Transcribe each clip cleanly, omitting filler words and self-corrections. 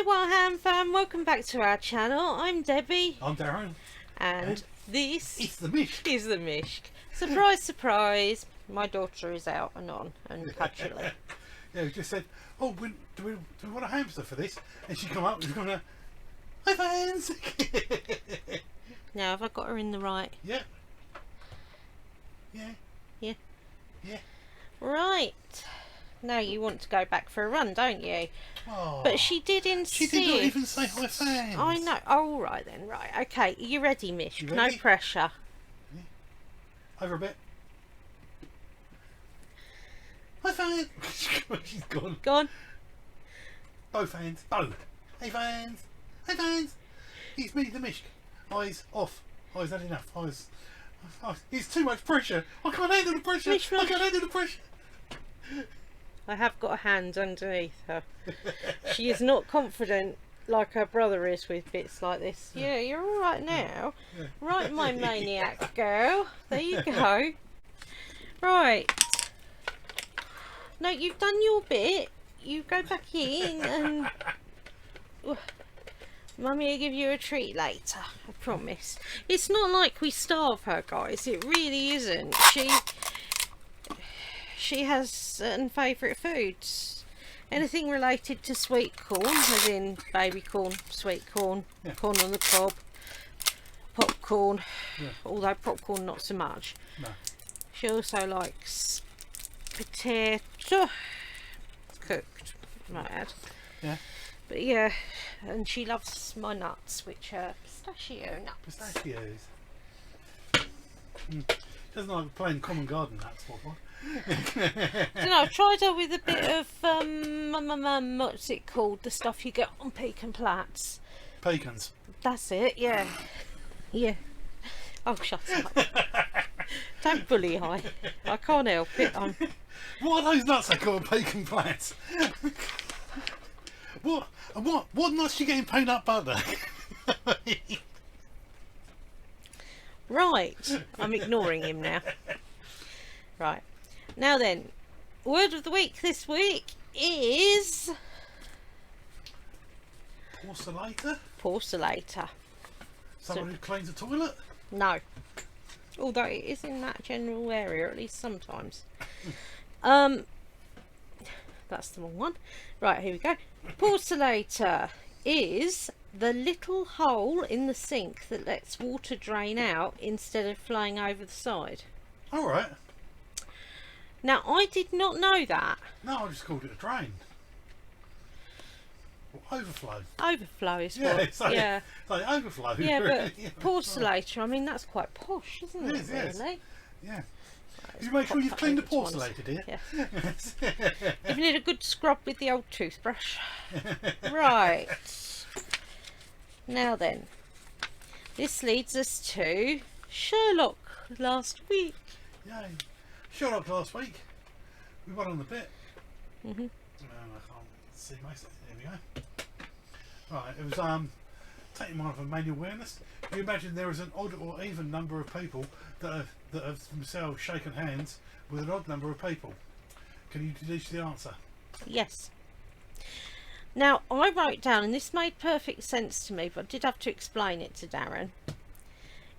Hi Ham fam, welcome back to our channel. I'm Debbie. I'm Darren. And this It's the Mishk. is the Mishk. Surprise, surprise, my daughter is out and on and cutully. Yeah, we just said, oh, do we want a hamster for this? And she come up and she's going to, hi fans! Now, have I got her in the right? Yeah. Yeah. Yeah. Yeah. Right. Now you want to go back for a run, don't you? Oh, but she did insist. She did not even say hi fans. I know. Oh, all right then. Right. Okay. Are you ready, Mish? You No ready? pressure. Yeah. Over a bit. Hi fans! She's gone. Gone. Bo fans. Bo. Hey fans. Hey fans. It's me, the Mishk. Eyes off. Eyes had enough. Eyes. It's too much pressure. I can't handle the pressure. Mish, I can't handle the pressure. I have got a hand underneath her. She is not confident like her brother is with bits like this. Yeah, you're all right now. Yeah. Right, my maniac girl. There you go. Right. No, you've done your bit. You go back in and Mummy will give you a treat later. I promise. It's not like we starve her, guys. It really isn't. She has certain favourite foods. Anything related to sweet corn, as in baby corn, sweet corn, Yeah. corn on the cob, popcorn, Yeah. although popcorn not so much. No. She also likes potato, cooked, might add. Yeah. But yeah, and she loves my nuts, which are pistachio nuts. Pistachios. Doesn't like plain common garden nuts, what? I don't know, I've tried her with a bit of what's it called? The stuff you get on pecan plats. Pecans. That's it, yeah. Yeah. Oh, shut up. Don't bully I can't help it. What are those nuts they call pecan plats? What nuts you getting peanut butter? Right. I'm ignoring him now. Right. Now then, word of the week this week is Porcelator? porcelator. Someone who cleans a toilet? No. Although it is in that general area, at least sometimes. That's the wrong one. Right, here we go. Porcelator is the little hole in the sink that lets water drain out instead of flowing over the side. Alright. Now, I did not know that. No, I just called it a drain. Or overflow. Overflow is Yeah, what. so, Yeah. So overflow. Yeah, but Yeah, porcelator, I mean, that's quite posh, isn't it, It is, yes. really? Yeah. Let's You make sure pop you've that cleaned the over to one porcelator, dear. Yeah. Yes. Giving it a good scrub with the old toothbrush. Right. Now then, this leads us to Sherlock last week. Yay. Sherlock last week. We won on the bit. Mhm. I can't see most of it. There we go. Right, it was taking one of a manual awareness. You imagine there is an odd or even number of people that have themselves shaken hands with an odd number of people. Can you deduce the answer? Yes. Now, I wrote down, and this made perfect sense to me, but I did have to explain it to Darren.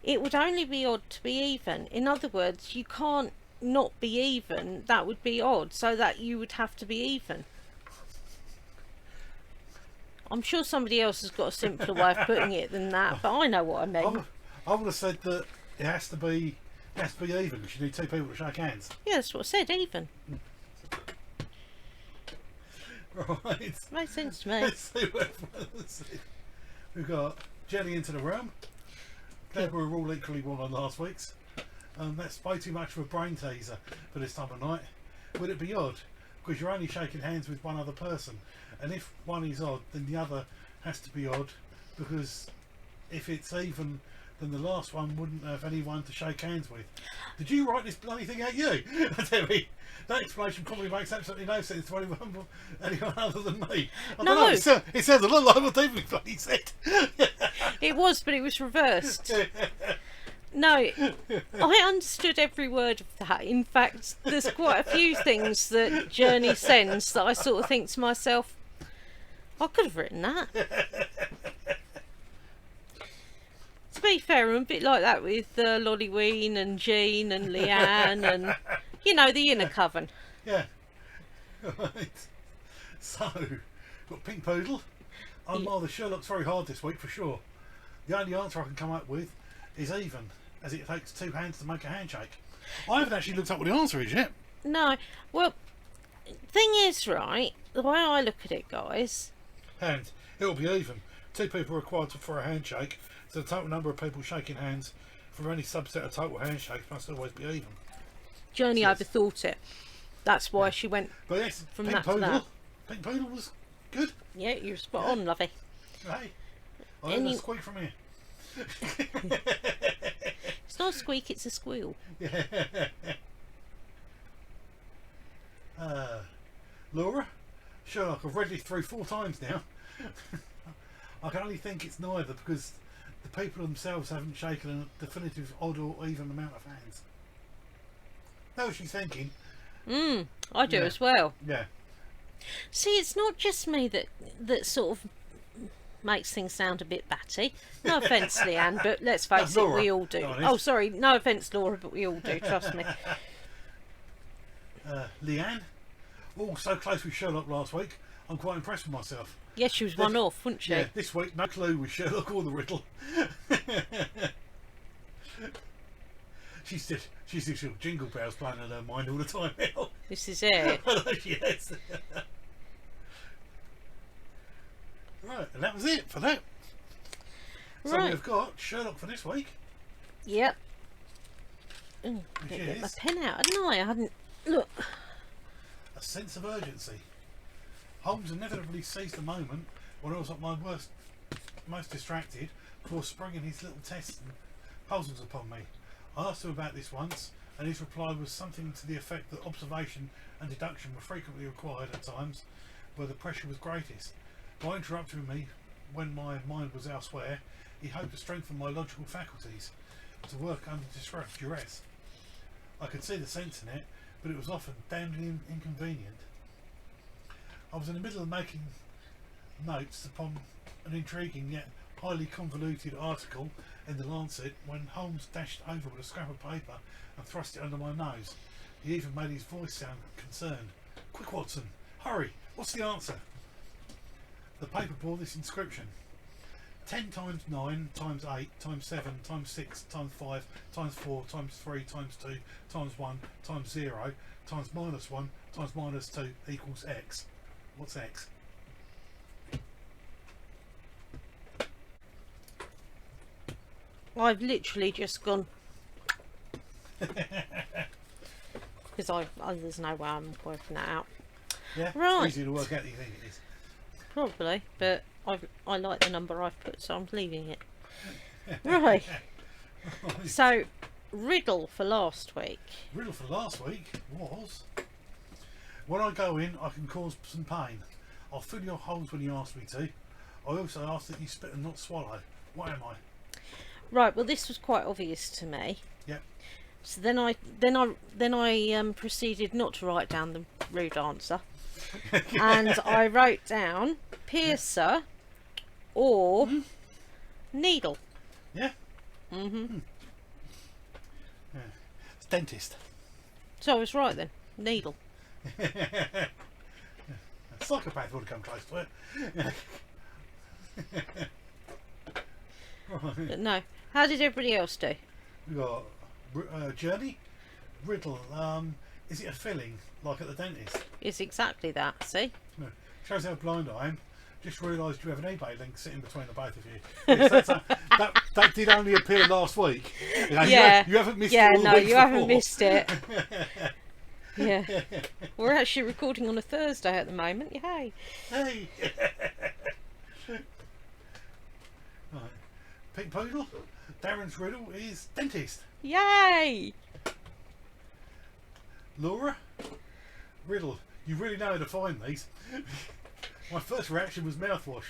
It would only be odd to be even. In other words, you can't not be even. That would be odd, so that you would have to be even. I'm sure somebody else has got a simpler way of putting it than that, but I know what I mean. I would have said that it has to be even because you need two people to shake hands. Yeah, that's what I said, even. Right. Makes sense to me. Let's see what everyone said. We've got Jenny into the room. Glad we were all equally wrong on last week's. That's way too much of a brain teaser for this time of night. Would it be odd? Because you're only shaking hands with one other person, and if one is odd, then the other has to be odd, because if it's even, then the last one wouldn't have anyone to shake hands with. Did you write this bloody thing out, you? That explanation probably makes absolutely no sense to anyone other than me. I don't know, it sounds a lot like what David bloody said. It was, but it was reversed. No, I understood every word of that. In fact, there's quite a few things that Journey sends that I sort of think to myself, I could have written that. To be fair, I'm a bit like that with Lollyween and Jean and Leanne and, you know, the inner coven. Yeah. Right. So, got Pink Poodle. The Sherlock's very hard this week for sure. The only answer I can come up with is even, as it takes 2 hands to make a handshake. I haven't actually looked up what the answer is yet. No, well, thing is, right, the way I look at it, guys... Hands. It'll be even. 2 people required for a handshake, so the total number of people shaking hands for any subset of total handshakes must always be even. Journey overthought it. That's why she went But yes, from Pink that to Poodle. that. Pink Poodle was good. Yeah, you're spot on, lovey. Hey, I heard a squeak from here. It's not a squeak, it's a squeal. Yeah. Laura, Sherlock, I've read it through 4 times now. I can only think it's neither because the people themselves haven't shaken a definitive odd or even amount of hands. That's what she's thinking. I do as well. Yeah. See, it's not just me that sort of makes things sound a bit batty. No offence, Leanne, but let's face it, we all do. Oh, sorry, no offence, Laura, but we all do, trust me. Leanne, so close with Sherlock last week. I'm quite impressed with myself. Yes, she was one off, wasn't she? Yeah, this week, no clue with Sherlock or the riddle. She's still jingle bells playing in her mind all the time now. This is it. Yes. Right, and that was it for that. So we've got Sherlock for this week. Yep. Ooh, I didn't get my pen out, hadn't I? I hadn't. Look. A sense of urgency. Holmes inevitably seized the moment when I was at my most distracted before springing his little tests and puzzles upon me. I asked him about this once, and his reply was something to the effect that observation and deduction were frequently required at times where the pressure was greatest. By interrupting me when my mind was elsewhere, he hoped to strengthen my logical faculties to work under duress. I could see the sense in it, but it was often damned inconvenient. I was in the middle of making notes upon an intriguing yet highly convoluted article in the Lancet when Holmes dashed over with a scrap of paper and thrust it under my nose. He even made his voice sound concerned. "Quick, Watson, hurry, what's the answer?" The paper bore this inscription: 10 times 9 times 8 times 7 times 6 times 5 times 4 times 3 times 2 times 1 times 0 times minus 1 times minus 2 equals x. What's x? I've literally just gone because there's no way I'm working that out. Yeah, right. It's easy to work out than you think it is. Probably, but I like the number I've put, so I'm leaving it. Right. So, riddle for last week. Riddle for last week was: when I go in, I can cause some pain. I'll fill your holes when you ask me to. I also ask that you spit and not swallow. What am I? Right. Well, this was quite obvious to me. Yep. So then I proceeded not to write down the rude answer, and I wrote down piercer or needle. Yeah. Mhm. Yeah. It's dentist. So I was right then. Needle. A psychopath would have come close to it. Right. But no. How did everybody else do? We got journey, riddle. Is it a filling like at the dentist? It's exactly that. See? No. Shows how blind I am. Just realised you have an eBay link sitting between the both of you. Yes, that did only appear last week. Yeah. You haven't missed it. Yeah, all the no, weeks you haven't before. missed it. Yeah. We're actually recording on a Thursday at the moment. Yay. Hey. Right. Pink Poodle. Darren's riddle is dentist. Yay. Laura, riddle. You really know how to find these. My first reaction was mouthwash,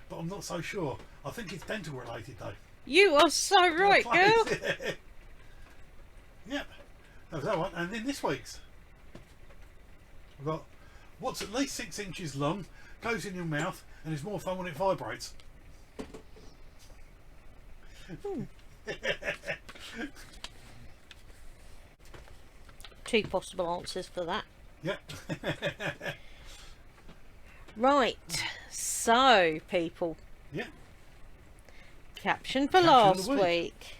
but I'm not so sure. I think it's dental related though. You are so right, girl. Yep. That was that one. And then this week's, we've got what's at least 6 inches long, goes in your mouth, and it's more fun when it vibrates. Two possible answers for that. Yep. Right, so people, Yeah. caption for Caption of last the week. week.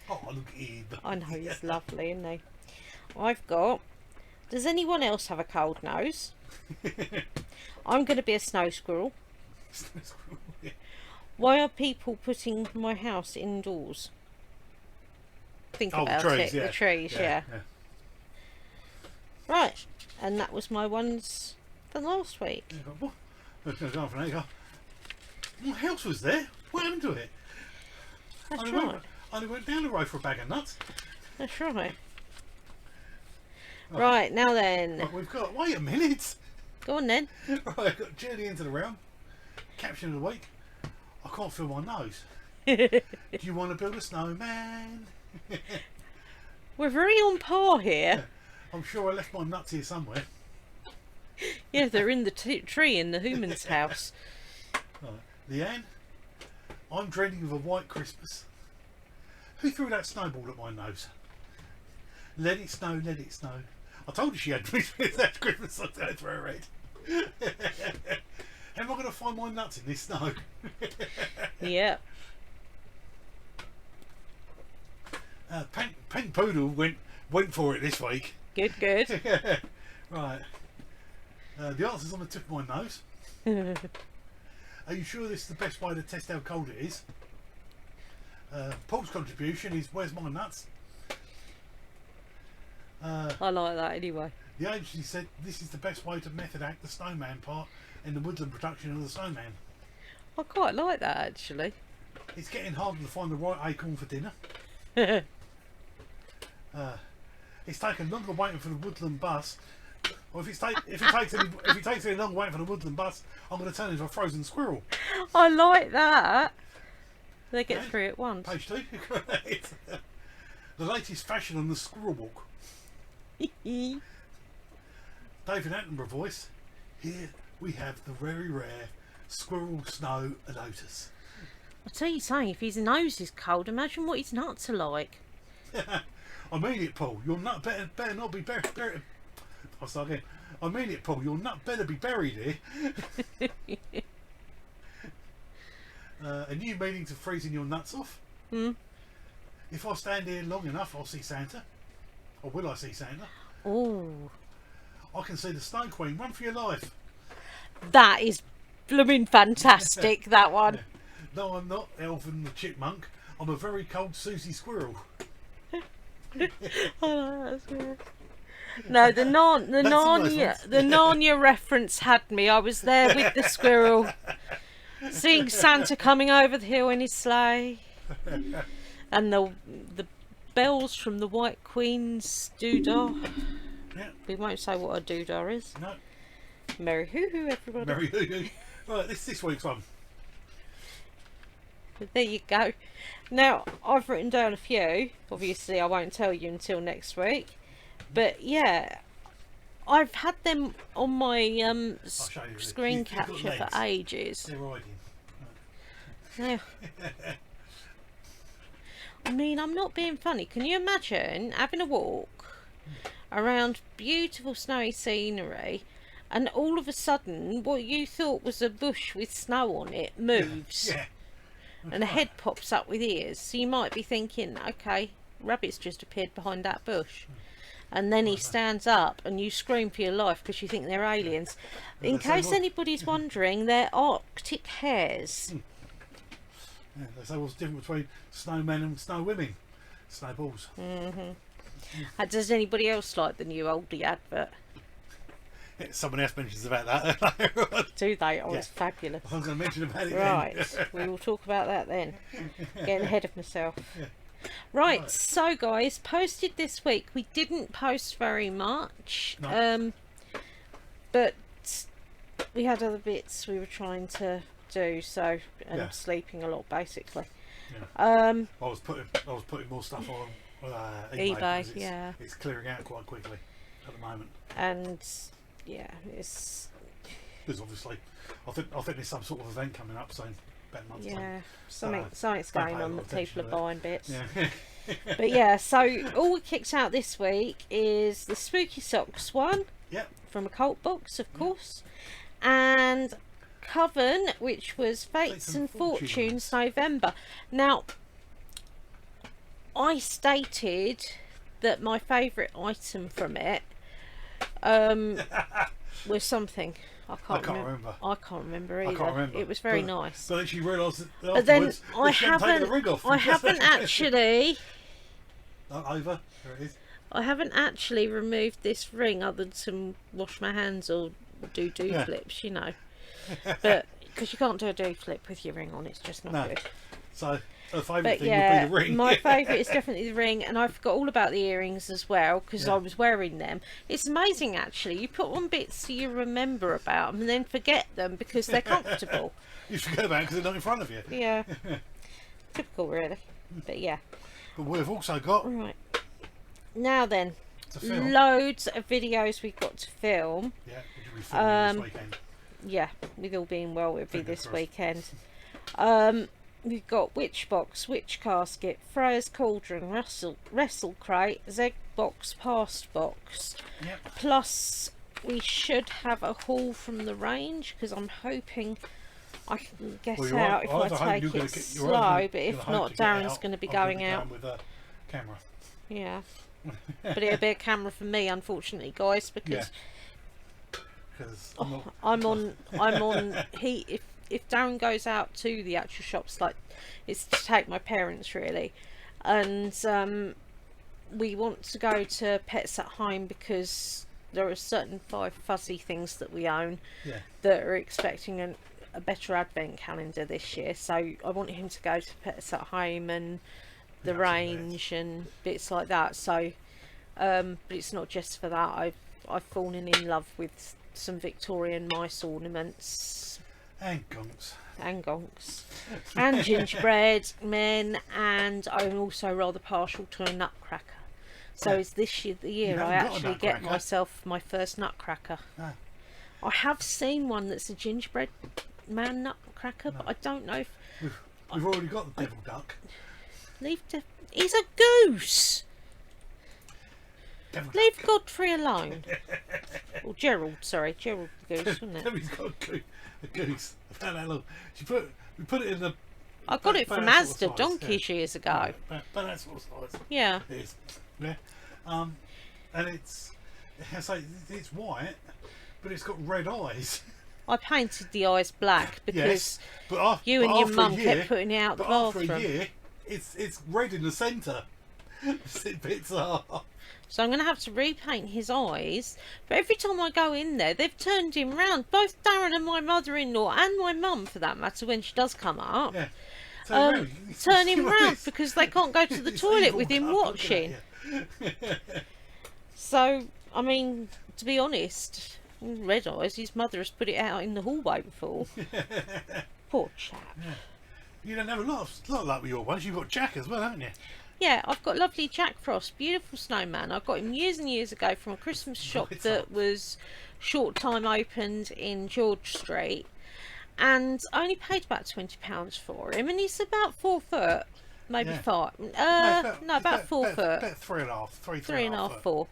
Oh, look at him. I know he's lovely, isn't he? I've got, does anyone else have a cold nose? I'm going to be a snow squirrel. Why are people putting my house indoors? Think about it. The trees, yeah. Right, and that was my ones for last week. My house was there. What happened to it? That's I right. only went down the road for a bag of nuts. That's right. Right, now then. Right, we've got. Wait a minute. Go on then. Right, I've got Journey into the Realm. Caption of the week. I can't feel my nose. Do you want to build a snowman? We're very on par here. I'm sure I left my nuts here somewhere. Yeah, they're in the tree in the human's house. Right. Leanne, I'm dreaming of a white Christmas. Who threw that snowball at my nose? Let it snow, let it snow. I told you she had that Christmas song going through her head. How am I going to find my nuts in this snow? Yeah. Pink Poodle went for it this week. Good, good. Right. The answer's on the tip of my nose. Are you sure this is the best way to test how cold it is? Paul's contribution is where's my nuts? I like that anyway. The agency said this is the best way to method act the snowman part in the woodland production of the snowman. I quite like that actually. It's getting harder to find the right acorn for dinner. It's taken longer waiting for the woodland bus. Or if it takes any longer waiting for the woodland bus, I'm going to turn into a frozen squirrel. I like that. They get through at once. Page 2. The latest fashion on the squirrel walk. David Attenborough voice. Here we have the very rare squirrel snow lotus. I tell you something, if his nose is cold, imagine what his nuts are like. I mean it, Paul. Your nut better not be buried. I'll start again. I mean it, Paul. Your nut better be buried here. And you meaning to freezing your nuts off? Hmm. If I stand here long enough, I'll see Santa. Or will I see Santa? Oh, I can see the Snow Queen. Run for your life. that is blooming fantastic. That one. No, I'm not Elvin the Chipmunk. I'm a very cold Susie Squirrel. Oh, that's good. No, the Narnia reference had me. I was there with the squirrel, seeing Santa coming over the hill in his sleigh, and the bells from the White Queen's doodah. Yeah. We won't say what a doodah is. No. Merry hoo hoo, everybody. Merry hoo hoo. Right, this week's one. There you go. Now, I've written down a few. Obviously, I won't tell you until next week. But yeah, I've had them on my screen You've got capture for legs. ages. They're riding. Yeah. I mean, I'm not being funny. Can you imagine having a walk around beautiful snowy scenery and all of a sudden what you thought was a bush with snow on it moves? Yeah. And a head pops up with ears, so you might be thinking, okay, rabbit's just appeared behind that bush, and then he stands up and you scream for your life because you think they're aliens. In case anybody's wondering, they're Arctic hares. Yeah, they say what's the difference between snowmen and snow women? Snowballs. Does anybody else like the new oldie advert? Someone else mentions about that. Do they? Oh, Yeah. it's fabulous. I was going to mention about it Right, then. we will talk about that then. Getting ahead of myself. Yeah. Right, so guys, posted this week. We didn't post very much, No. but we had other bits we were trying to do, so Yeah. sleeping a lot basically. Yeah. I was putting more stuff on eBay. eBay, because it's clearing out quite quickly at the moment. And yeah, it's Because obviously, I think there's some sort of event coming up soon. About a month's time. Yeah, something's don't going pay a on lot that of people are attention to buying bits. Yeah. But yeah, so all we kicked out this week is the Spooky Socks one Yep. from a cult box, of course, and Coven, which was Fates and Fortunes November. Now, I stated that my favourite item from it was something. I can't remember. I can't remember either. I can't remember. It was very nice. But then she realised that But then afterwards she hadn't taken the ring off. I haven't actually. Not over. There it is. I haven't actually removed this ring other than to wash my hands or do flips, you know. But because you can't do a do flip with your ring on, it's just not good. So her favourite But thing yeah, would be the ring. my favourite is definitely the ring, and I forgot all about the earrings as well because I was wearing them. It's amazing actually. You put on bits so you remember about them and then forget them because they're comfortable. You forget about it because they're not in front of you. Yeah. Typical, really. But yeah. But we've also got Right. Now then, to film. loads of videos we've got to film. Yeah, which will be filming this weekend. Yeah, with all being well, it'll be Fingers this crossed. weekend. We've got Witch Box, Witch Casket, Freya's Cauldron, Wrestle Crate, Zeg Box, Past Box. Yep. Plus, we should have a haul from the range because I'm hoping I can get Well, out if I either hope I you're take gonna it get- you're slow. either But if gonna hope not, to get Darren's out. going to be I'm gonna going out. with a camera. Yeah. But it'll be a camera for me, unfortunately, guys, because Because I'm on heat. If Darren goes out to the actual shops, like it's to take my parents really, and we want to go to Pets at Home because there are certain 5 fuzzy things that we own that are expecting a better advent calendar this year. So I want him to go to Pets at Home and the range and bits like that. So, but it's not just for that. I've fallen in love with some Victorian mice ornaments and gonks. And gingerbread men, and I'm also rather partial to a nutcracker. So it's this year the year I actually get myself my first nutcracker. I have seen one that's a gingerbread man nutcracker, but I don't know if we've already got the devil duck. He's a goose. Leave Godfrey alone. Or Gerald, sorry, Gerald the goose, wasn't it? He's got a goose. About that long. We put it in the. I got it from Asda donkeys years ago. But that sort of size. Yeah. It is. Yeah. And it's white, but it's got red eyes. I painted the eyes black because but you and your mum kept putting it out the bathroom. After a year, it's red in the centre. Bits are. So I'm going to have to repaint his eyes. But every time I go in there, they've turned him round. Both Darren and my mother-in-law, and my mum for that matter, when she does come up, turn him round because they can't go to the toilet with him watching. So, I mean, to be honest, red eyes, his mother has put it out in the hallway before. Poor chap. Yeah. You don't have a lot of luck with your ones. You've got Jack as well, haven't you? Yeah, I've got lovely Jack Frost, beautiful snowman. I got him years and years ago from a Christmas shop that was short time opened in George Street, and I only paid about £20 for him, and he's about 4 foot, maybe 5. About 4 foot. About 3.5, 4.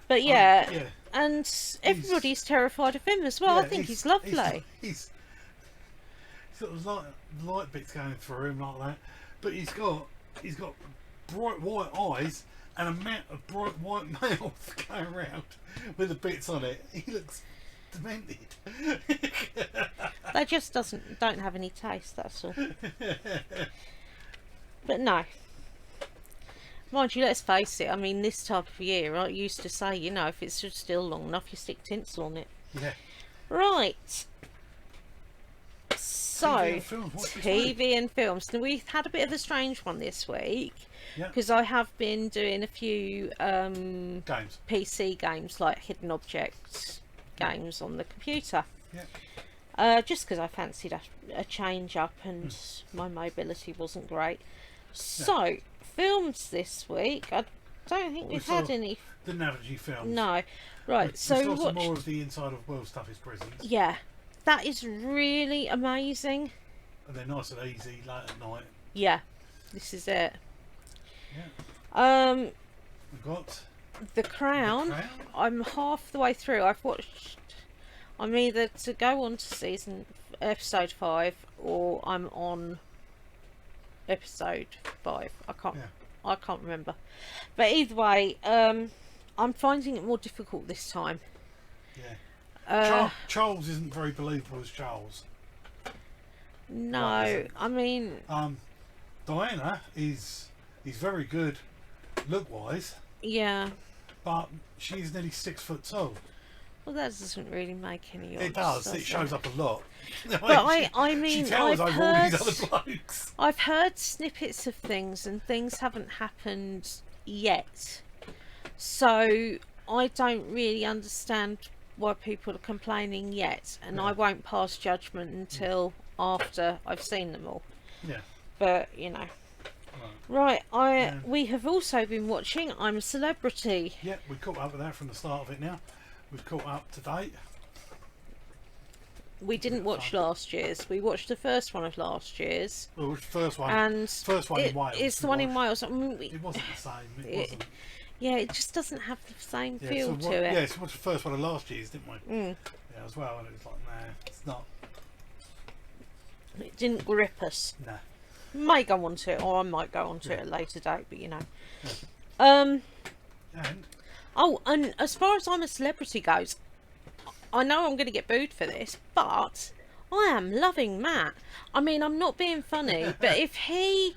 But yeah, and everybody's terrified of him as well. I think he's lovely. He's got light bits going through him like that, but he's got bright white eyes and a mat of bright white mouth going around with the bits on it. He looks demented. They just don't have any taste, that's all. But no, mind you, let's face it, I mean, this type of year, I used to say, you know, if it's still long enough, you stick tinsel on it. Yeah. Right. So, TV and films. Now, we've had a bit of a strange one this week because I have been doing a few games. PC games, like hidden objects games on the computer. Yeah. Just because I fancied a change up and my mobility wasn't great. So, films this week. I don't think we've had any. Didn't have any films. No. Right, so we saw some more of the inside of Welsh stuff is prisons. Yeah, that is really amazing. And they're nice and easy late at night. Yeah, this is it. Yeah. We've got The Crown. I'm half the way through. I'm either to go on to episode 5 or I'm on episode 5. I can't remember. But either way, I'm finding it more difficult this time. Yeah. Charles isn't very believable as Charles. No, I mean, Diana is very good look wise. Yeah. But she's nearly 6 foot tall. Well, that doesn't really make any odds. It does. It shows up a lot. But I mean, she towers over all these other blokes. I've heard snippets of things, and things haven't happened yet. So I don't really understand why people are complaining yet, and I won't pass judgment until after I've seen them all. Yeah. But you know. Right, we have also been watching I'm a Celebrity. Yeah, we caught up with that from the start of it now. We've caught up to date. We didn't watch last year's. We watched the first one of last year's. Well, the first one. And first one in Wales. It's the one in Wales. I mean, it wasn't the same. It wasn't. Yeah, it just doesn't have the same feel to it. Yeah, so we watched the first one of last year's, didn't we? Mm. Yeah, as well. And it was like, nah, it's not. It didn't grip us. Nah. May go on to it, or I might go on to it at a later date, but you know. Yeah. And? Oh, and as far as I'm a Celebrity goes, I know I'm going to get booed for this, but I am loving Matt. I mean, I'm not being funny, but if he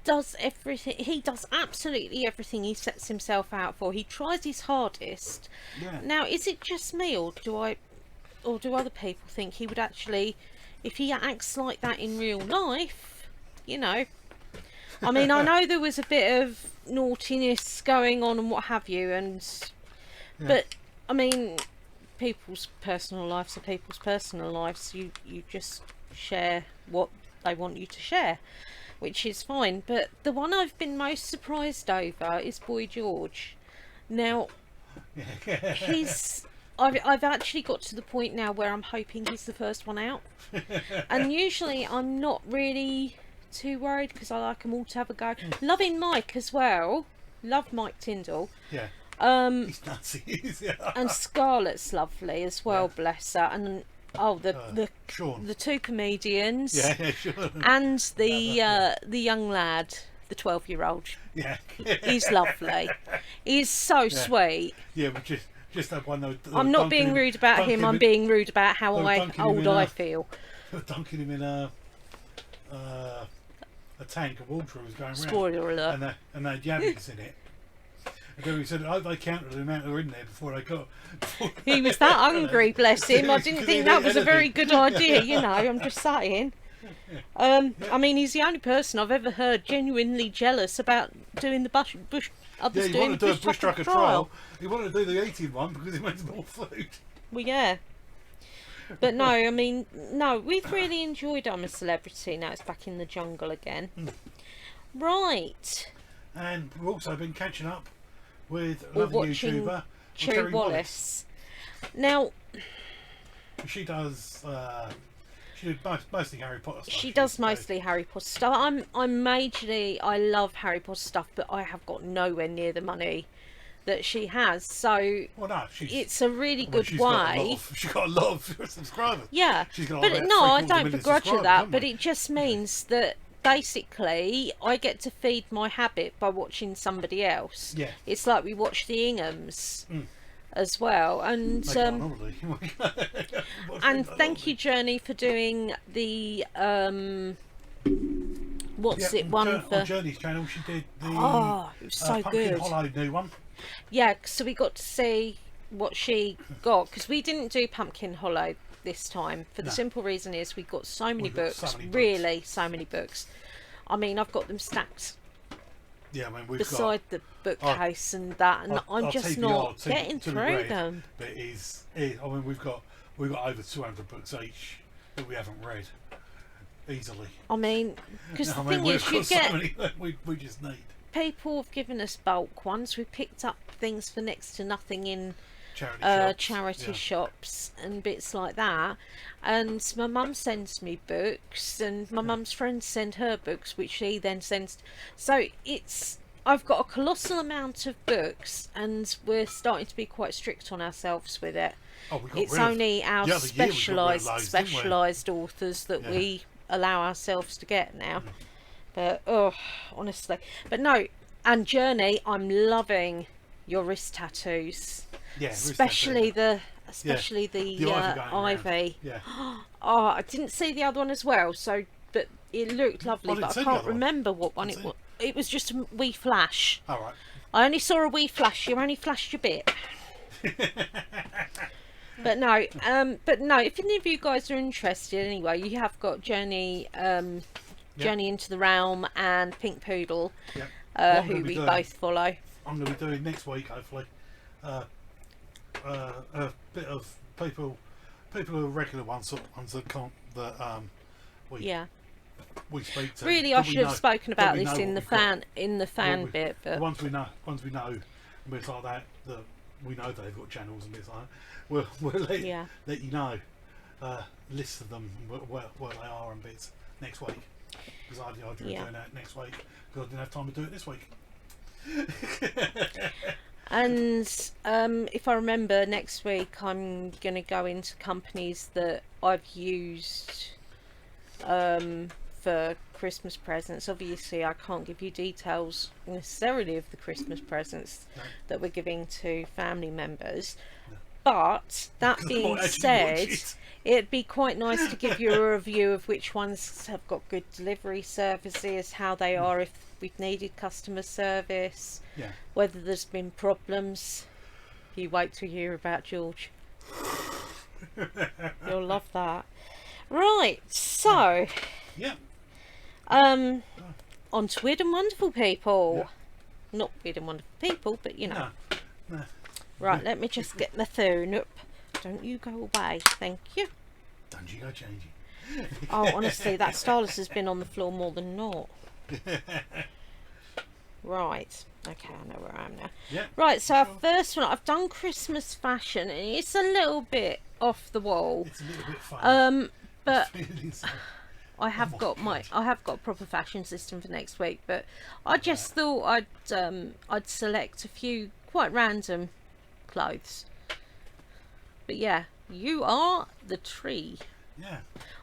does everything, he does absolutely everything he sets himself out for. He tries his hardest. Yeah. Now, is it just me, or do other people think he would actually, if he acts like that in real life, you know? I mean, I know there was a bit of naughtiness going on and what have you, but I mean, people's personal lives are people's personal lives. You just share what they want you to share, which is fine. But the one I've been most surprised over is Boy George. Now, I've actually got to the point now where I'm hoping he's the first one out. And usually I'm not really too worried because I like them all to have a go. Loving Mike as well. Love Mike Tyndall. Yeah. He's nuts. And Scarlett's lovely as well, bless her. And Sean. the two comedians. Yeah, sure. And the young lad, the 12-year-old. Yeah. He's lovely. He's so sweet. Yeah, but just that one. I'm not being rude about him. I'm being rude about how old I feel. Dunking him in a tank of water was going around. Spoiler alert. And they had yabbies in it. And then we said, they counted the amount that were in there before they got. He was that hungry, bless him. I didn't think that was a very good idea, you know. I'm just saying. I mean, he's the only person I've ever heard genuinely jealous about doing the bush. Others he doing wanted to do a bush trucker trial. trial. He wanted to do the eating one because he wanted more food. Well, yeah. But no, I mean, no, we've really enjoyed I'm a Celebrity. Now it's back in the jungle again. Right. And we've also been catching up with We're another watching YouTuber, Cherry Wallace. Now, she does mostly Harry Potter stuff. She does mostly Harry Potter stuff. I love Harry Potter stuff, but I have got nowhere near the money that she has. So it's a really good way. She's got a lot of subscribers. Yeah, but no, I don't begrudge her that. But it just means that basically I get to feed my habit by watching somebody else. Yeah, it's like we watch the Inghams. As well, and and thank you, Journey, for doing the one for Journey's channel. She did the it was so Pumpkin good. Hollow new one. Yeah, so we got to see what she got because we didn't do Pumpkin Hollow this time for the simple reason is we got so many books, so many books. I mean, I've got them stacked. Yeah, I mean, we've beside the bookcase and that, and I'm just not getting through them. But I mean, we've got over 200 books each that we haven't read easily. I mean, because the thing is, you get so many that we just need. People have given us bulk ones. We picked up things for next to nothing in charity shops and bits like that. And my mum sends me books, and my mum's friends send her books, which she then sends. So I've got a colossal amount of books, and we're starting to be quite strict on ourselves with it. Oh, It's only our specialised authors that we allow ourselves to get now. But honestly, but no. And Journey, I'm loving your wrist tattoos. Yeah, especially the ivy. Yeah. Oh, I didn't see the other one as well. So, but it looked lovely. But I can't remember what one it was. It was just a wee flash. All right. I only saw a wee flash. You only flashed a bit. But no, if any of you guys are interested, anyway, you have got Journey, Journey into the Realm, and Pink Poodle, who we both follow. I'm going to be doing next week, hopefully, a bit of people who are regular ones that can't we speak to. Really, I should have spoken about this in the fan bit, but the ones we know, and bits like that we know they've got channels and bits like that. We'll let you know lists of them where they are and bits next week, because I drew doing that next week because I didn't have time to do it this week. And if I remember, next week I'm going to go into companies that I've used for Christmas presents. Obviously I can't give you details necessarily of the Christmas presents that we're giving to family members, but that being said, it'd be quite nice to give you a review of which ones have got good delivery services, how they are, if we've needed customer service, whether there's been problems. You wait till you hear about George. You'll love that. Right, so on to Weird and Wonderful People. Not Weird and Wonderful People, but you know. No. Right, let me just get my phone up. Don't you go away, thank you. Don't you go changing. Oh, honestly, that stylus has been on the floor more than not. Right, okay, I know where I am now. Right, so our first one, I've done Christmas fashion, and it's a little bit off the wall. It's a little bit fun. But I have got a proper fashion system for next week, but I just thought I'd select a few quite random clothes. But yeah, you are the tree. Yeah.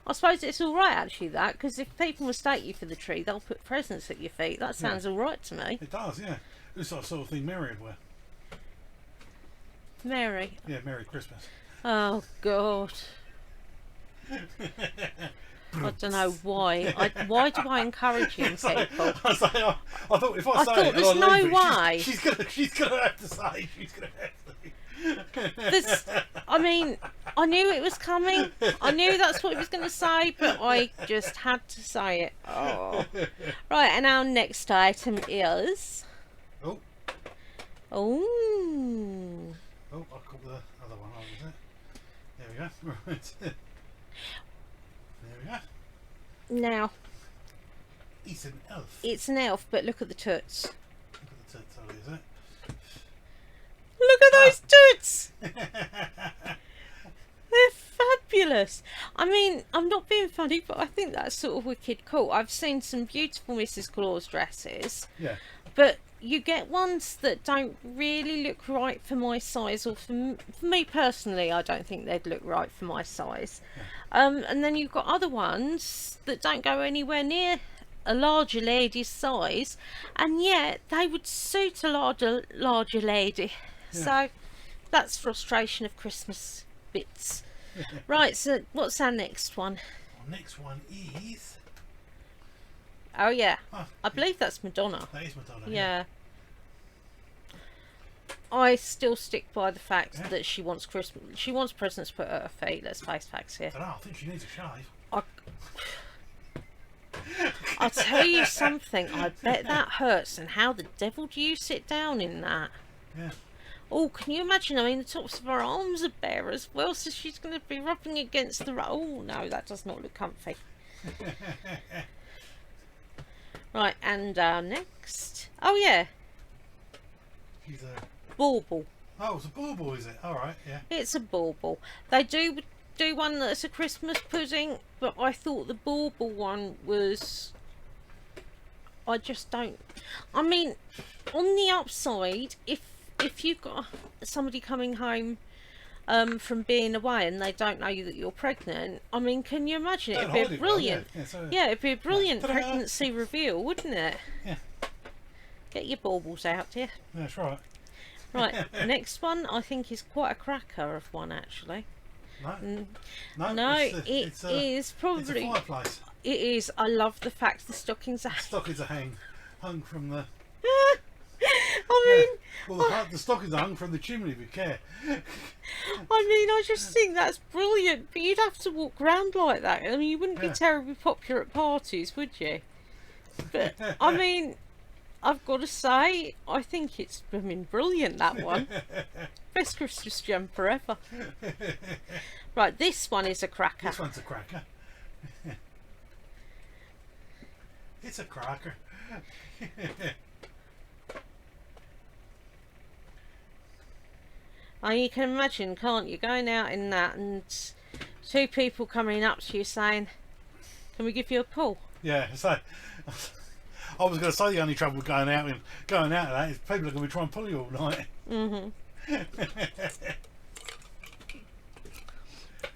I suppose it's all right actually, that, because if people mistake you for the tree, they'll put presents at your feet. That sounds all right to me. It does, yeah. It's that sort of thing Mary would wear. Mary. Yeah, Merry Christmas. Oh God. I don't know why. Why do I encourage you people? I thought if I say it, there's no way. She's gonna have to say. She's gonna have to. I mean, I knew it was coming. I knew that's what he was going to say, but I just had to say it. Oh. Right, and our next item is. Oh. Oh. Oh, I caught the other one. Is it? There we go. Right. There we go. Now. It's an elf. It's an elf, but look at the toots. Look at the toots, oh, is it? Look at those toots! They're fabulous. I mean, I'm not being funny, but I think that's sort of wicked cool. I've seen some beautiful Mrs. Claus dresses. Yeah. But you get ones that don't really look right for my size, or for me personally, I don't think they'd look right for my size. Yeah. And then you've got other ones that don't go anywhere near a larger lady's size, and yet they would suit a larger lady. Yeah. So that's frustration of Christmas bits. Right, so what's our next one? Our next one is... Oh yeah, I believe that's Madonna. That is Madonna. Yeah. I still stick by the fact that she wants presents put at her feet. Let's face facts here. I think she needs a shave. I'll tell you something. I bet that hurts. And how the devil do you sit down in that? Yeah. Oh, can you imagine? I mean, the tops of her arms are bare as well, so she's going to be rubbing against the... Oh, no, that does not look comfy. Right, and next... Oh, yeah. She's a... Bauble. Oh, it's a bauble, is it? All right, yeah. It's a bauble. They do one that's a Christmas pudding, but I thought the bauble one was... I just don't... I mean, on the upside, if you've got somebody coming home from being away and they don't know that you're pregnant, I mean, can you imagine it? It'd be a brilliant... Yeah, it'd be a brilliant pregnancy reveal, wouldn't it? Yeah. Get your baubles out here. That's right. Right, next one I think is quite a cracker of one, actually. No, it is probably... It's a fireplace. It is. I love the fact the stockings are... Stockings are hung from the... I mean... Well, the stockings are hung from the chimney, with care. I mean, I just think that's brilliant, but you'd have to walk around like that. I mean, you wouldn't be terribly popular at parties, would you? But, I mean... I've got to say, I think it's brilliant, that one. Best Christmas jumper ever. Right, this one is a cracker. This one's a cracker. It's a cracker. Oh, you can imagine, can't you, going out in that and two people coming up to you saying, "Can we give you a pull?" Yeah, so... I was going to say the only trouble with going out of that is people are going to be trying to pull you all night.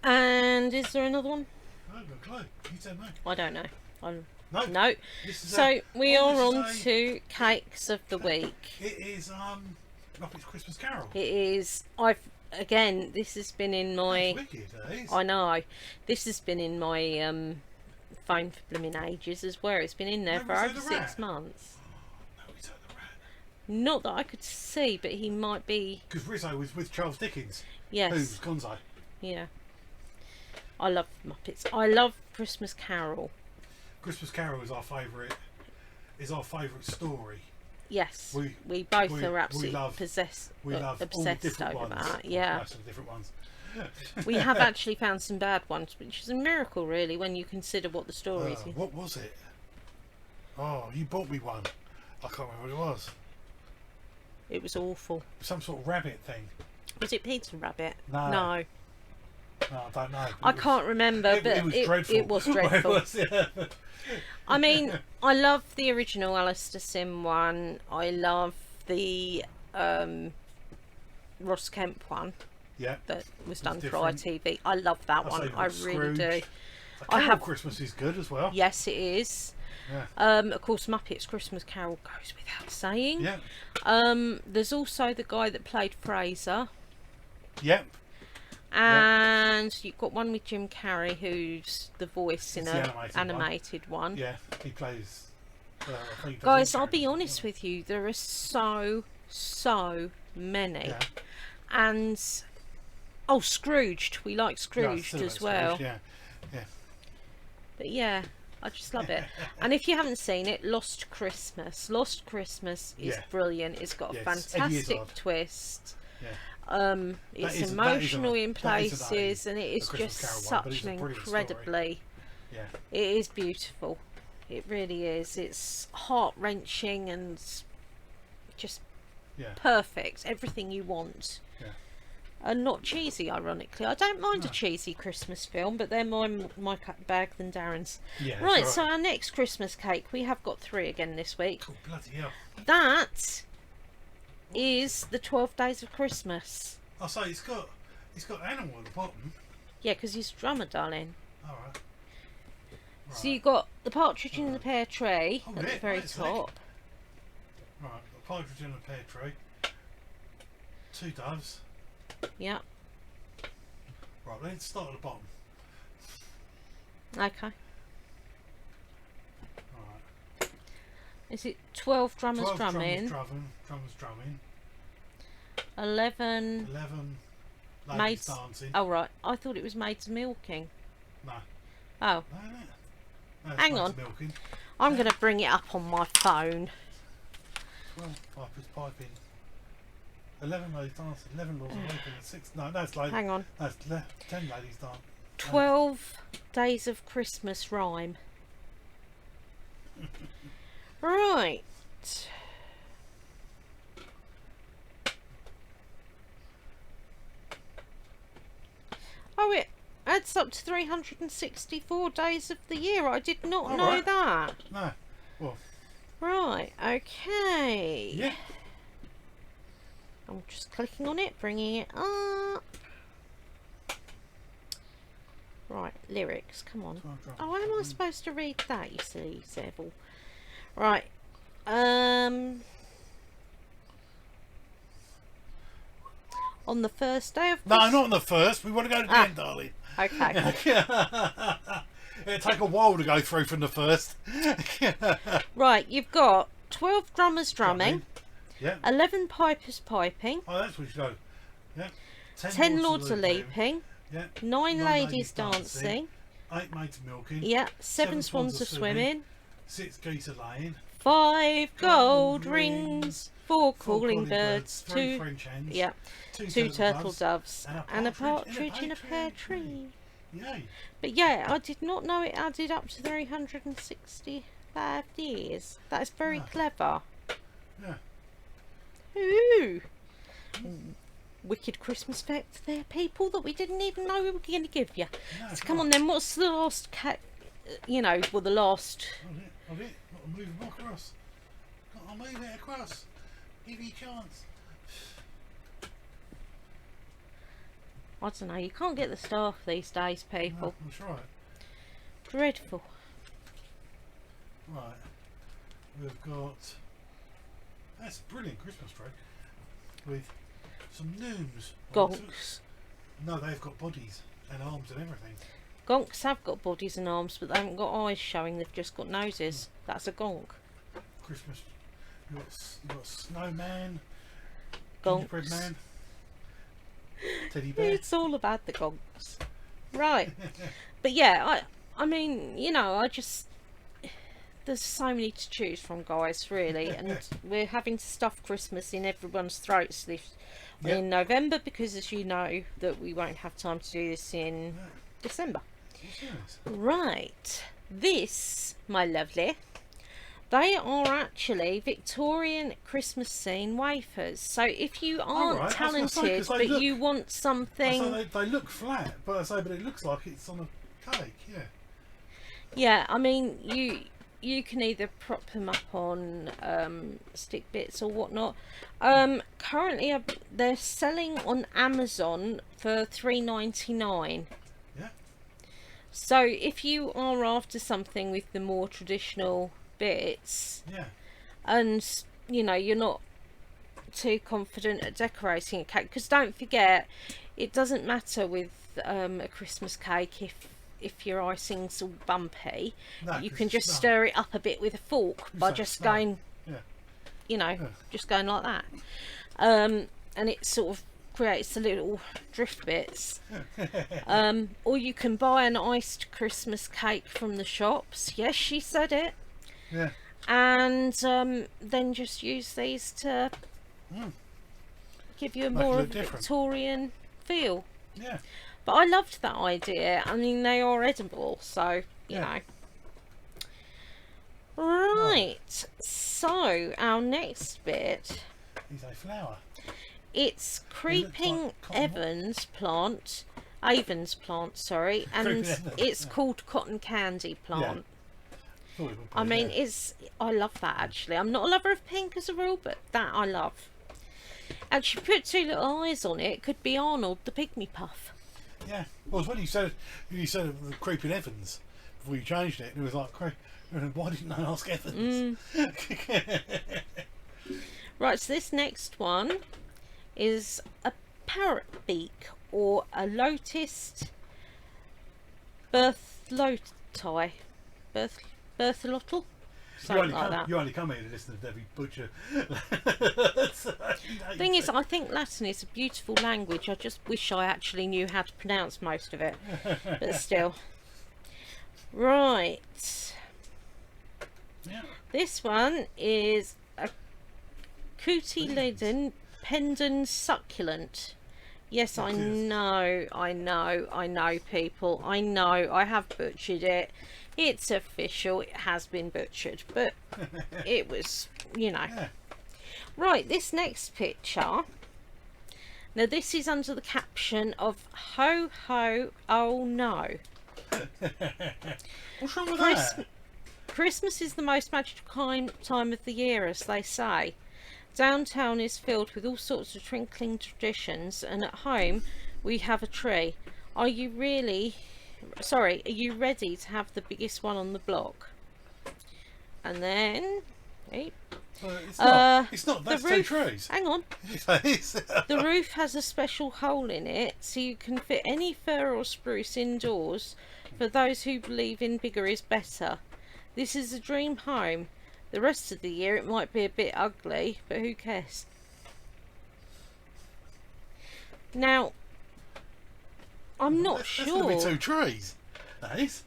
And is there another one? I haven't got a clue. You tell me. I don't know. No. So we are on to cakes of the week. It is Muppet's Christmas Carol. It is. Again, this has been in my... That's wicked, that is. I know. This has been in my phone for blooming ages as well. It's been in there for over 6 months. No, he's the rat. Not that I could see, but he might be... Because Rizzo was with Charles Dickens. Yes. Who's Gonzo. Yeah. I love Muppets. I love Christmas Carol. Christmas Carol is our favourite story. Yes. We both are absolutely obsessed all the different over ones. that. Yeah. Most of the different ones. We have actually found some bad ones, which is a miracle, really, when you consider what the story is. What was it? Oh, you bought me one. I can't remember what it was. It was awful. Some sort of rabbit thing. Was it Peter Rabbit? No. No. No, I don't know. I can't remember, but it was dreadful. It was dreadful. It was, yeah. I mean, I love the original Alistair Sim one. I love the Ross Kemp one. Yeah. That was done for ITV. I love that one. I really do. Christmas is good as well. Yes, it is. Yeah. Of course, Muppets Christmas Carol goes without saying. Yeah. There's also the guy that played Fraser. Yep. And you've got one with Jim Carrey, who's the voice in an animated one. Yeah, he plays. Guys, I'll be honest with you. There are so many. Yeah. And Scrooged. We like Scrooged as well. Scrooge, yeah. But yeah, I just love it. And if you haven't seen it, Lost Christmas. Lost Christmas is brilliant. It's got a fantastic twist. Yeah. It's emotional in places, and it is just such an incredibly... Yeah. It is beautiful. It really is. It's heart-wrenching and just perfect. Everything you want. Yeah. And not cheesy, ironically. I don't mind a cheesy Christmas film, but they're more my bag than Darren's. Yeah, right, so our next Christmas cake, we have got 3 again this week. Oh, bloody hell. That is the 12 Days of Christmas. Oh, so it's got animal at the bottom. Yeah, because he's a drummer, darling. All right. So you've got the partridge in the pear tree at the very top. Right, got partridge in the pear tree. 2 doves. Yeah. Right, let's start at the bottom. Okay. Right. Is it 12 drummers 12 drumming? Drummers drumming. 11 ladies maids dancing. Oh right, I thought it was maids milking. No. Oh. No, hang on. Milking. I'm going to bring it up on my phone. 12 pipers piping. 11 ladies dancing. 11 lords awakening. 6. No, that's ladies. Hang on. That's 10 ladies dancing. 12 Days of Christmas rhyme. Right. adds up to 364 days of the year. I did not know right. that. No. Well. Right, okay. Yeah. I'm just clicking on it, bringing it up. Right, lyrics, come on. Oh, how am I supposed to read that, you silly devil? Right, on the first day of No, not on the first. We want to go to the end, darling. Okay. It'll take a while to go through from the first. Right, you've got 12 drummers drumming, Yeah. 11 pipers piping, Oh, that's what you go. Yeah. 10 lords are leaping, Yeah. 9 ladies dancing, 8 maids milking. yeah, 7 swans are swimming, 6 geese are laying. 5 gold Gold rings, rings, 4 4 calling birds, 3 2 French hens. yeah, 2 turtle doves, and and a partridge in a pear tree. Yay. But yeah, I did not know it added up to 365 years. That's very No. clever. Yeah. Ooh. Wicked Christmas fact there, people, that we didn't even know we were going to give you. No, So come on then, what's the last well, the last... Got to move them across. Got to move it across. Give you a chance. I don't know, you can't get the staff these days, people. No, that's right. Dreadful. Right. We've got... That's a brilliant Christmas tree. With some gnomes. Gonks. No, they've got bodies and arms and everything. Gonks have got bodies and arms, but they haven't got eyes showing, they've just got noses. That's a gonk. Christmas. You've got snowman, gingerbread Gonks. man, teddy bear. It's all about the gonks. Right. But yeah, I mean, you know, there's so many to choose from, guys, really, and we're having to stuff Christmas in everyone's throats in November, because, as you know, that we won't have time to do this in December. Yes. Right, this, my lovely, they are actually Victorian Christmas scene wafers. So if you aren't right, I was gonna say, talented 'cause they but look- you want something, So they look flat, but it looks like it's on a cake. Yeah. yeah, I mean, you can either prop them up on stick bits or whatnot. Currently they're selling on Amazon for $3.99. Yeah. So if you are after something with the more traditional bits, Yeah. and you know you're not too confident at decorating a cake, because don't forget, it doesn't matter with a Christmas cake if your icing's all bumpy. No, You 'cause can it's just snug. stir it up a bit with a fork by Exactly, just snug. going, Yeah. you know, Yeah. just going like that, and it sort of creates the little drift bits. Or you can buy an iced Christmas cake from the shops. Yes, she said it. Yeah. And then just use these to give you a Make it more look of a different. Victorian feel. Yeah. But I loved that idea. I mean, they are edible, so you Yeah. know. Right. So our next bit, He's a flower. it's creeping like cotton wool. Avens plant, sorry, and Creeping Evans, it's yeah. called cotton candy plant. Thought we would I put it mean, there. I love that, actually. I'm not a lover of pink as a rule, but that I love. And she put 2 little eyes on it. It could be Arnold the Pygmy Puff. Yeah. Well, it's when you said the creeping Evans before you changed it, and it was like, why didn't I ask Evans? Right, so this next one is a parrot beak, or a lotus bertholoti. Bertholotl? You Something only, like that. you only come here to listen to Debbie Butcher. Thing is, I think Latin is a beautiful language. I just wish I actually knew how to pronounce most of it. But still. Right. Yeah. This one is a Cwtch pendant succulent. Yes, I It is. know, people. I know, I have butchered it. It's official, it has been butchered, but it was, you know. Yeah. Right, this next picture, Now this is under the caption of Ho Ho Oh No. What's wrong with Christ- that? Christmas is the most magical time of the year, as they say. Downtown is filled with all sorts of twinkling traditions, and at home we have a tree. Are you ready to have the biggest one on the block? And then, hey, It's not. That's the two roof. trees. Hang on. The roof has a special hole in it, so you can fit any fir or spruce indoors for those who believe in bigger is better. This is a dream home. The rest of the year it might be a bit ugly, but who cares? Now, I'm not That's going to be sure. two trees. That is.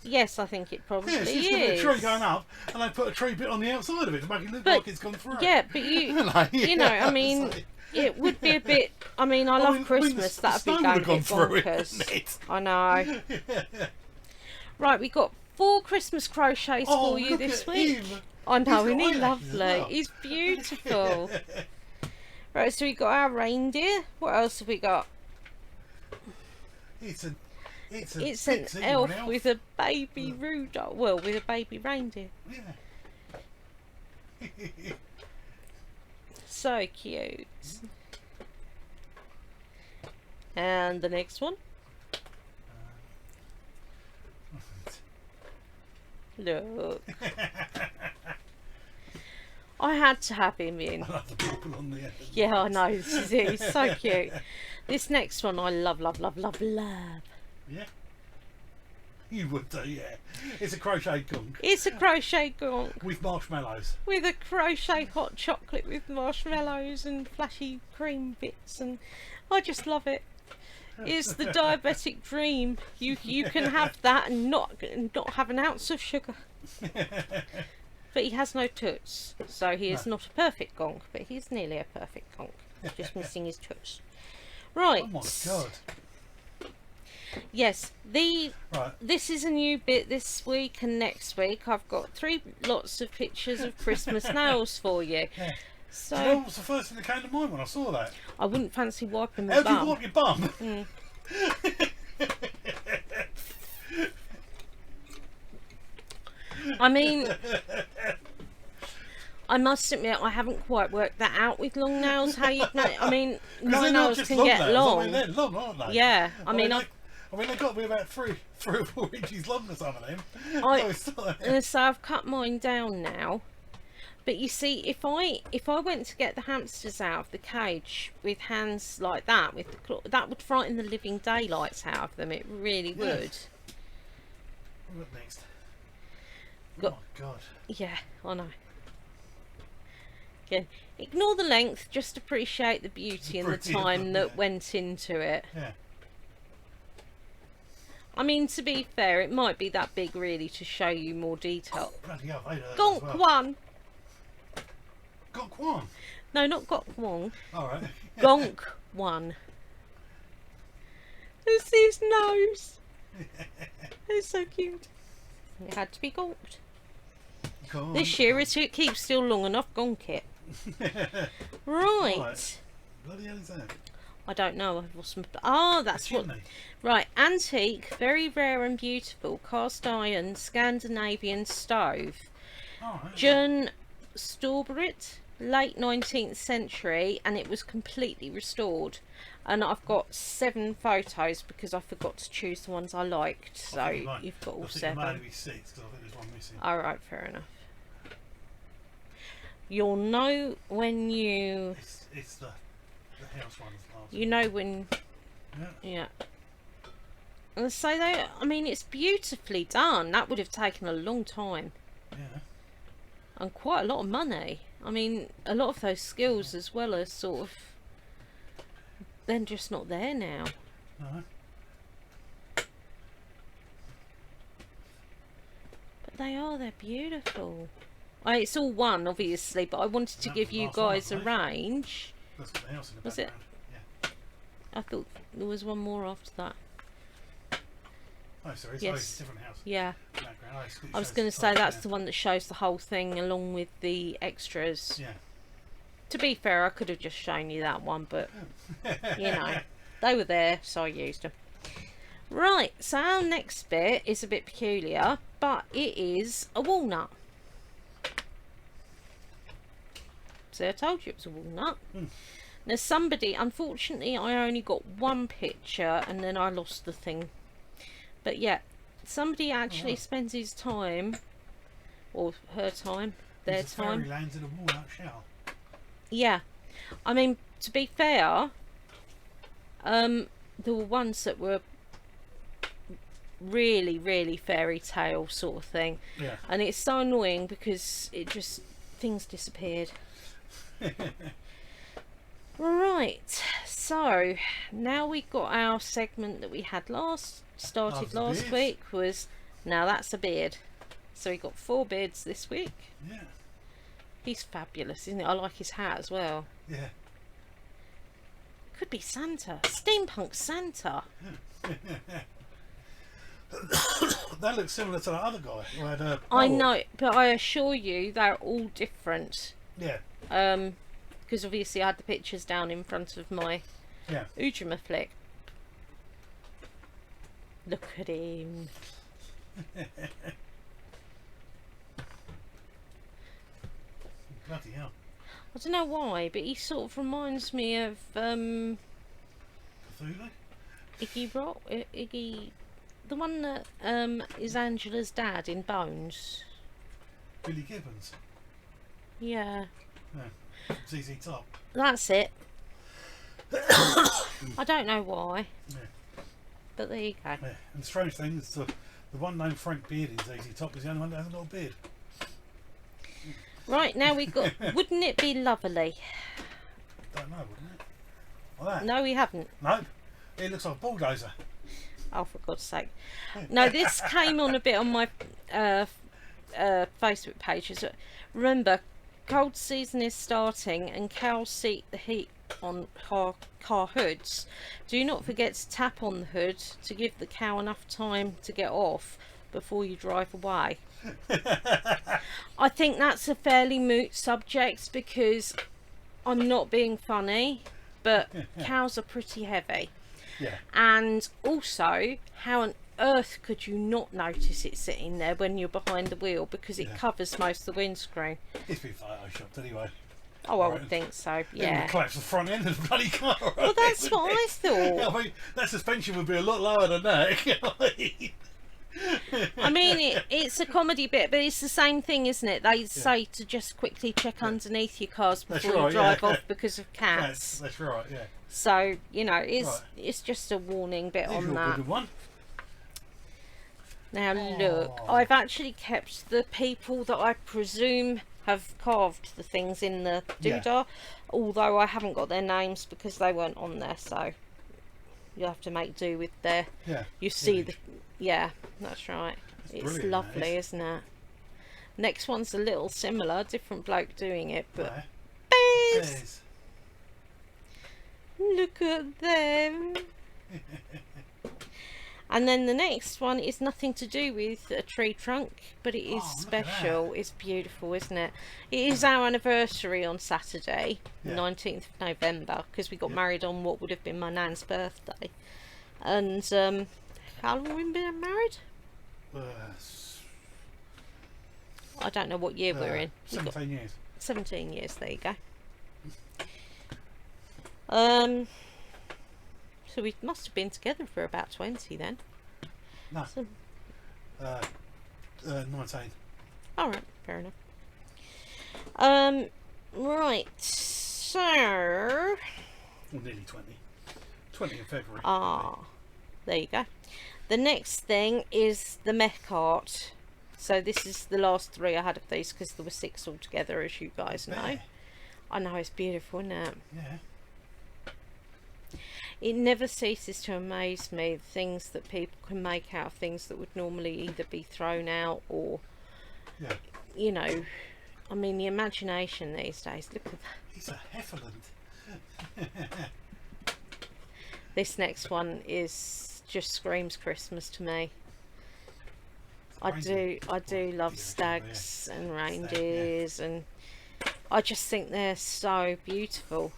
Yes, I think it probably Yeah, it's just going to be a tree is. going up, and they put a tree bit on the outside of it to make it look But- like it's gone through. Yeah, but you You know, I mean, it would be a bit. I mean, I love Christmas. the That'd be snow going a would have bit gone through it, bonkers. wouldn't it? I know. Right, we got 4 Christmas crochets Oh, for you look this at week. him. I know, He's isn't got he eyelashes as lovely? well. He's beautiful. Right, so we got our reindeer. What else have we got? It's an It's an elf with a baby Rudolph. Well, with a baby reindeer. Yeah. So cute. And the next one. Look. I had to have him in. I love the people on the end. Yeah, I know. This is it. He's so cute. This next one I love, love, love, love, love. Yeah. You would do, yeah. It's a crochet gunk It's a crochet gonk with marshmallows. with a crochet hot chocolate with marshmallows and flashy cream bits, and I just love it. It's the diabetic dream. You can have that and not have an ounce of sugar. But he has no toots, so he is not a perfect gonk, but he's nearly a perfect gonk. Just missing his toots. Right. Oh my god. Yes, Right. this is a new bit this week and next week. I've got 3 lots of pictures of Christmas nails for you. Yeah. So Do you know what was the first thing that came to mind when I saw that? I wouldn't fancy wiping my How do you bum. wipe your bum? I mean, I must admit I haven't quite worked that out with long nails. How you know? I mean, 'Cause my they're not nails just can long get nails. long. I mean, they're long, aren't they? Yeah, I mean, they've got to be about three or 4 inches long or some of them. I- So it's not- So I've cut mine down now. But you see, if I went to get the hamsters out of the cage with hands like that, with the claw, that would frighten the living daylights out of them. It really Yeah. would. What next? Got- Oh my god. Yeah, I know. Again, ignore the length. Just appreciate the beauty and the Beauty of time them, that yeah. went into it. Yeah. I mean, to be fair, it might be that big really to show you more detail. Bloody hell, they do that as Gonk well. one. Gonk one. No, not Gok one. Alright. Gonk one. It's his nose. It's so cute. It had to be gonked. This year, if it keeps still long enough, gonk it. Right. Right. Bloody hell is that? I don't know. I've lost my... Ah, that's what... Chimney. Right. Antique, very rare and beautiful, cast iron, Scandinavian stove. Alright. John Storbrit, late 19th century, and it was completely restored. And I've got 7 photos because I forgot to choose the ones I liked. So you've got all I think it might 7. be 6 because I think there's one missing. Alright, fair enough. You'll know when you... It's the house ones last. You know when... Yeah. Yeah. And so they... I mean, it's beautifully done. That would have taken a long time. Yeah. And quite a lot of money. I mean, a lot of those skills as well as sort of... They're just not there now. No. But they are, they're beautiful. It's all one, obviously, but I wanted to That give was you last one, guys a right? range. That's got the house in the Was it? background. Yeah. I thought there was one more after that. Oh, sorry. Yes. It's a different house. Yeah. Background. Oh, I was going to say that's the one that shows the whole thing along with the extras. Yeah. To be fair, I could have just shown you that one, but you know, they were there, so I used them. Right, so our next bit is a bit peculiar, but it is a walnut. So I told you it was a walnut. Now somebody, unfortunately I only got one picture and then I lost the thing. But yeah, somebody actually spends his time, or her time, their time. Fairylands in a walnut shell. Yeah, I mean, to be fair, there were ones that were really fairy tale sort of thing. Yeah. And it's so annoying because things disappeared. Right, so now we've got our segment that we had started last week was, now that's a beard. So we got 4 beards this week. Yeah. He's fabulous, isn't it? I like his hat as well. Yeah. Could be Santa. Steampunk Santa. That looks similar to that other guy who had a... I know, but I assure you they're all different. Yeah. Because obviously I had the pictures down in front of my Ujima flick. Look at him. Bloody hell. I don't know why, but he sort of reminds me of Cthulhu? Iggy, the one that is Angela's dad in Bones. Billy Gibbons? Yeah. No. ZZ Top. That's it. I don't know why. Yeah. But there you go. Yeah. And the strange thing is the one named Frank Beard in ZZ Top is the only one that hasn't got a beard. Right, now we've got Wouldn't It Be Lovely? Don't know, wouldn't it? Like that? No, we haven't. No. It looks like a bulldozer. Oh, for God's sake. No, this came on a bit on my Facebook pages. Remember, cold season is starting and cows seek the heat on car hoods. Do not forget to tap on the hood to give the cow enough time to get off before you drive away. I think that's a fairly moot subject because I'm not being funny, but cows are pretty heavy. Yeah. And also, how on earth could you not notice it sitting there when you're behind the wheel, because it covers most of the windscreen? It's been photoshopped anyway. Oh, I would think so, yeah. Collapse the front end of the bloody car. Well, that's what I thought. Yeah, I mean, that suspension would be a lot lower than that. I mean, it's a comedy bit, but it's the same thing, isn't it? They say to just quickly check underneath your cars before you drive off because of cats. That's right, yeah. So, you know, it's just a warning bit on that. Good one. Now look, I've actually kept the people that I presume have carved the things in the doodah, although I haven't got their names because they weren't on there, so you'll have to make do with their... Yeah. You see the... Yeah, that's right. It's lovely, is. isn't it? Next one's a little similar, different bloke doing it, but... Bears! Look at them! And then the next one is nothing to do with a tree trunk, but it is special. It's beautiful, isn't it? It is our anniversary on Saturday, 19th of November, because we got married on what would have been my nan's birthday. And how long have we been married? I don't know what year we're in. 17 years. 17 years, there you go. So we must have been together for about 20 then. No. So, 19. Alright, fair enough. Right, so... Well, nearly 20. 20 in February. Ah, there you go. The next thing is the mech art. So this is the last 3 I had of these because there were 6 altogether, as you guys know. I know, it's beautiful, isn't it? Yeah. It never ceases to amaze me, the things that people can make out of things that would normally either be thrown out or, you know, I mean, the imagination these days. Look at that. He's a Hefferland. This next one is just screams Christmas to me. I do love stags and reindeers, and I just think they're so beautiful.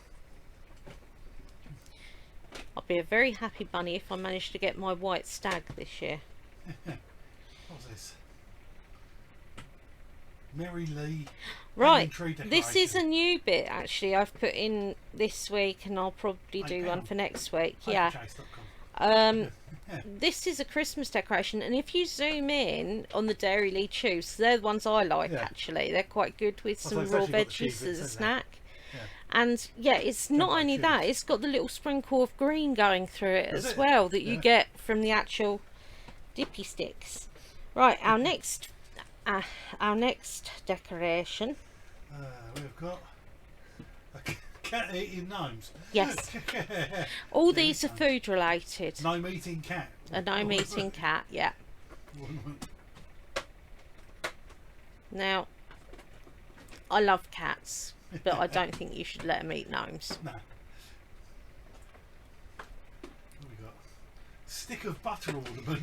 I'll be a very happy bunny if I manage to get my white stag this year. What's this? Mary Lee. Right, Tree this is a decoration. new bit actually I've put in this week, and I'll probably do one for next week. Yeah. HAMster.com. This is a Christmas decoration, and if you zoom in on the Dairy Lee tubes, they're the ones I like. Yeah. Actually, they're quite good with Oh, so some it's raw actually got the veggies cheese as a bits in snack. Yeah. And yeah, it's not like only cheese. that, it's got the little sprinkle of green going through it Is as it? well that you Yeah. get from the actual dippy sticks. Right, our next decoration. We've got a cat eating gnomes. Yes, all Yeah, these are nice. food related. Gnome eating cat. A gnome eating cat, yeah. Now, I love cats, but I don't think you should let them eat gnomes. No. What we got? Stick of butter ornament.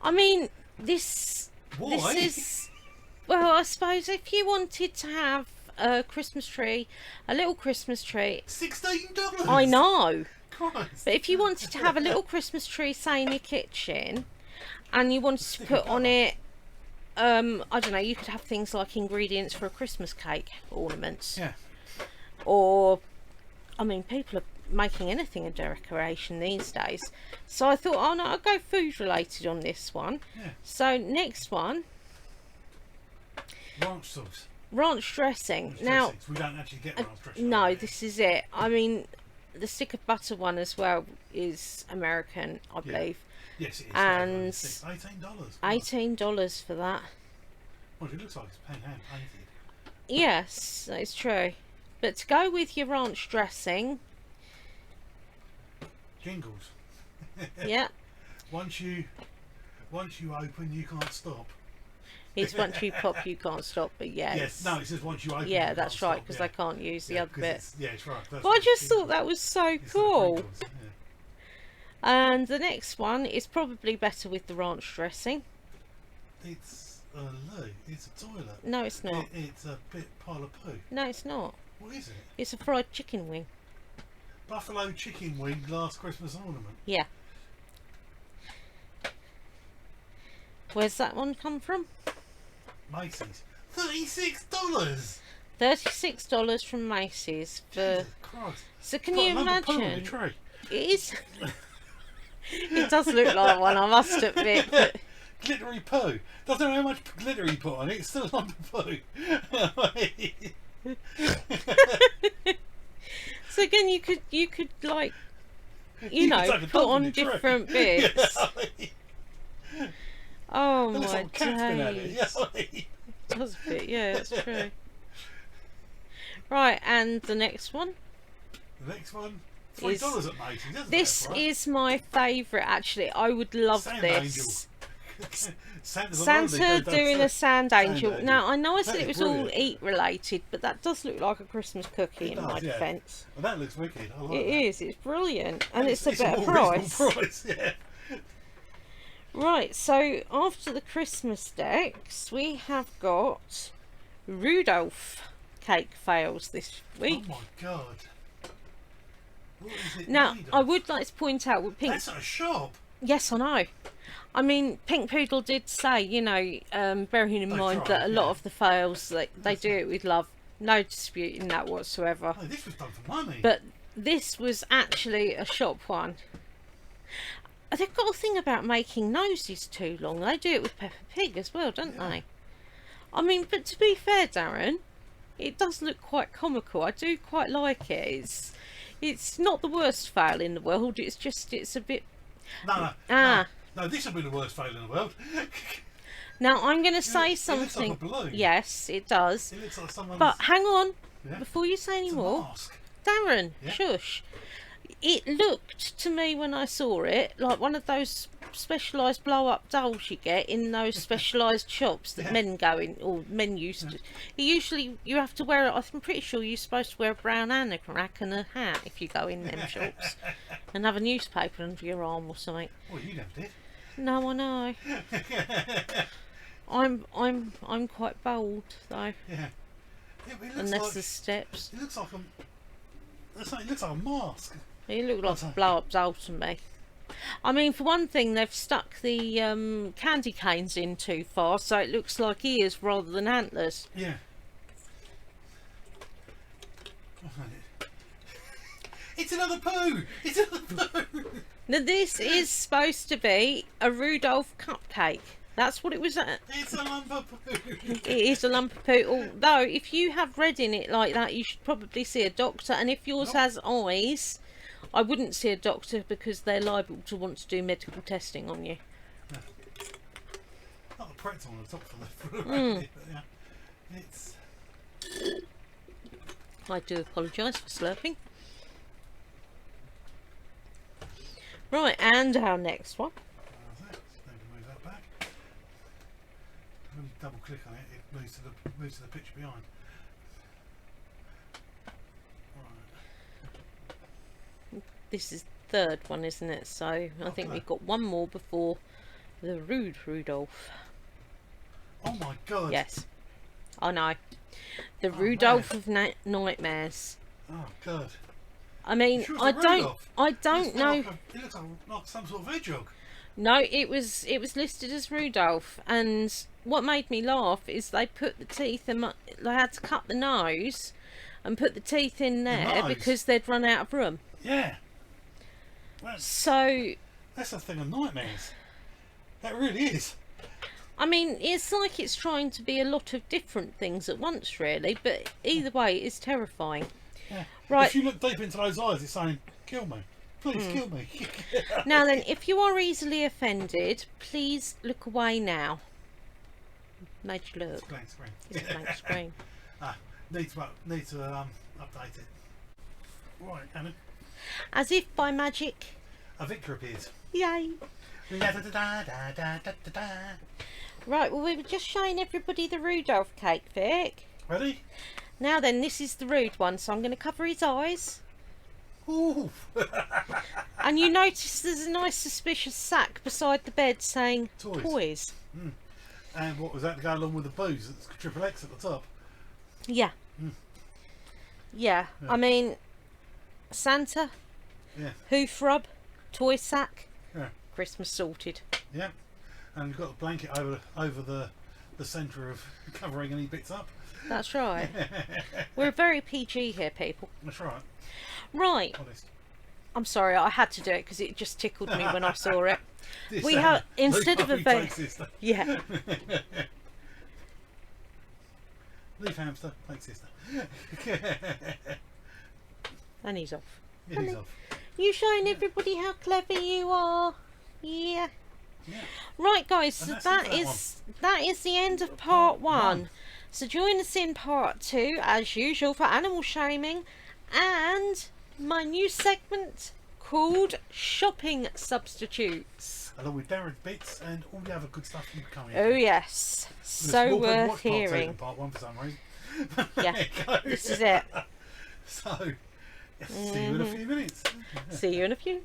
I mean, this Why? this is, well, I suppose if you wanted to have a Christmas tree, a little Christmas tree, $16. I know, Christ. but if you wanted to have a little Christmas tree, say in your kitchen, and you wanted to Stick put of on butter. it, I don't know, you could have things like ingredients for a Christmas cake, ornaments, Yeah. or, I mean, people are making anything a decoration these days. So I thought, oh no, I'll go food related on this one. Yeah. So next one, Ranch sauce. ranch dressing. Ranch Now, dressings. We don't actually get ranch dressing. no, over this is it. I mean, the stick of butter one as well is American, I believe. here. Yes, it is. And $18. $18 for that. Well, it looks like it's hand painted. Yes, that's true. But to go with your ranch dressing, Jingles. yeah, Once you open, you can't stop. it's once you pop, you can't stop. But yeah, Yes. No, it says once you open. yeah, you that's can't right, stop, because yeah. they can't use the Yeah, other 'cause bit. it's- Yeah, it's right. That's But I what just Jingles. thought that was so It's like cool. Jingles, yeah. And the next one is probably better with the ranch dressing. It's a loo. It's a toilet. No, it's not. It's a bit pile of poo. No, it's not. What is it? It's a fried chicken wing. Buffalo chicken wing last Christmas ornament. Yeah. Where's that one come from? Macy's. $36. $36 from Macy's for. Jesus Christ. So can Got you a lump of poo on your imagine? tray. It is. It does look like one, I must admit. But Glittery poo. Doesn't know how much glitter you put on it. It's still a lump of poo. so again, you could like, you You know, could take a put dump in on your tray. different bits. Yeah. Oh It looks my like a cat's been at it. days. Yeah. It does a bit, yeah, that's true. Right, and the next one. The next one, $3 at Macy's. Isn't This it, right? is my favourite, actually. I would love Sand this. Santa's on Santa holiday, doing a sand angel. angel. Now, I know I said That it is was all brilliant. eat related, but that does look like a Christmas cookie It in my does, yeah. defence. Well, that looks wicked. I like It that. is, it's brilliant. And it's a a better more reasonable price. Yeah. Right, so after the Christmas decks, we have got Rudolph cake fails this week. Oh my god. What is it Now, made I of? would like to point out with Pink. That's at a shop. Yes, I know. I mean, Pink Poodle did say, you know, bearing in They mind tried, that a lot yeah. of the fails, they do it with love. No disputing that whatsoever. Oh, this was done for money. But this was actually a shop one. They've got a thing about making noses too long. They do it with Peppa Pig as well, don't Yeah. they? I mean, but to be fair, Darren, it does look quite comical. I do quite like it. It's not the worst fail in the world. It's just, it's a bit... no, Ah. no, this will be the worst fail in the world. Now, I'm going to say It looks like something. a balloon. Yes, it does. It looks like someone's... But hang on, yeah, before you say any it's a more, mask. Darren, Yeah. shush. It looked to me when I saw it like one of those specialised blow-up dolls you get in those specialised shops that Yeah. men go in, or men used to. Usually, you have to wear it. I'm pretty sure you're supposed to wear a brown anorak and a hat if you go in them shops, and have a newspaper under your arm or something. Well, you never did. No, I know. I'm quite bold though. Yeah. Yeah, but it looks unless like, there's steps. it looks like it looks like a mask. It looked like a blow-up doll to me. I mean, for one thing, they've stuck the candy canes in too far, so it looks like ears rather than antlers. Yeah. It's another poo! It's another poo! Now, this is supposed to be a Rudolph cupcake. That's what it was. It's a lump of poo! It is a lump of poo. Although, if you have red in it like that, you should probably see a doctor. And if yours has eyes, I wouldn't see a doctor because they're liable to want to do medical testing on you. Yeah. Not the pretzel on the top for the but yeah. It's... I do apologise for slurping. Right, and our next one. Maybe move that back. When you double click on it, it moves to the picture behind. Right. This is the third one, isn't it? So I think we've got one more before the Rude Rudolph. Oh my god! Yes, I know. The Oh, Rudolph man. of Nightmares. Oh god! I mean, Sure it's I a don't Rudolph? know. It looks like some sort of hedgehog. No, it was listed as Rudolph, and what made me laugh is they put the teeth in. They had to cut the nose and put the teeth in there nose? because they'd run out of room. Yeah. So That's a thing of nightmares. That really is. I mean, it's like it's trying to be a lot of different things at once, really. But either way, it's terrifying. Yeah. Right. If you look deep into those eyes, it's saying, "Kill me, please, kill me." Now then, if you are easily offended, please look away now. Made you look. Blank screen. It's a blank screen. Need to update it. Right, Hannah. As if by magic. A victor appears. Yay! Da-da-da-da-da-da-da. Right, well, we were just showing everybody the Rudolph cake, Vic. Ready? Now then, this is the rude one, so I'm going to cover his eyes. Ooh. And you notice there's a nice suspicious sack beside the bed saying Toys. And what was that to go along with the booze? It's triple X at the top. Yeah. Yeah. I mean, Santa, Yeah. hoof rub, toy sack, Yeah. Christmas sorted. Yeah. And you've got a blanket over the centre of covering any bits up. That's right. We're very PG here, people. That's right. Right. Honest. I'm sorry, I had to do it because it just tickled me when I saw it. This We have, instead of a very very... Yeah. Leave HAMster, thanks sister. And he's off. It is off. You showing everybody how clever you are. Yeah. Yeah. Right, guys, so And that is the end of part one. So join us in part two, as usual, for animal shaming and my new segment called Shopping Substitutes. Along with Darren's bits and all the other good stuff you coming. Oh yes, so worth hearing. Part one for some reason. Yeah, this is it. So, see you in a few minutes. See you in a few.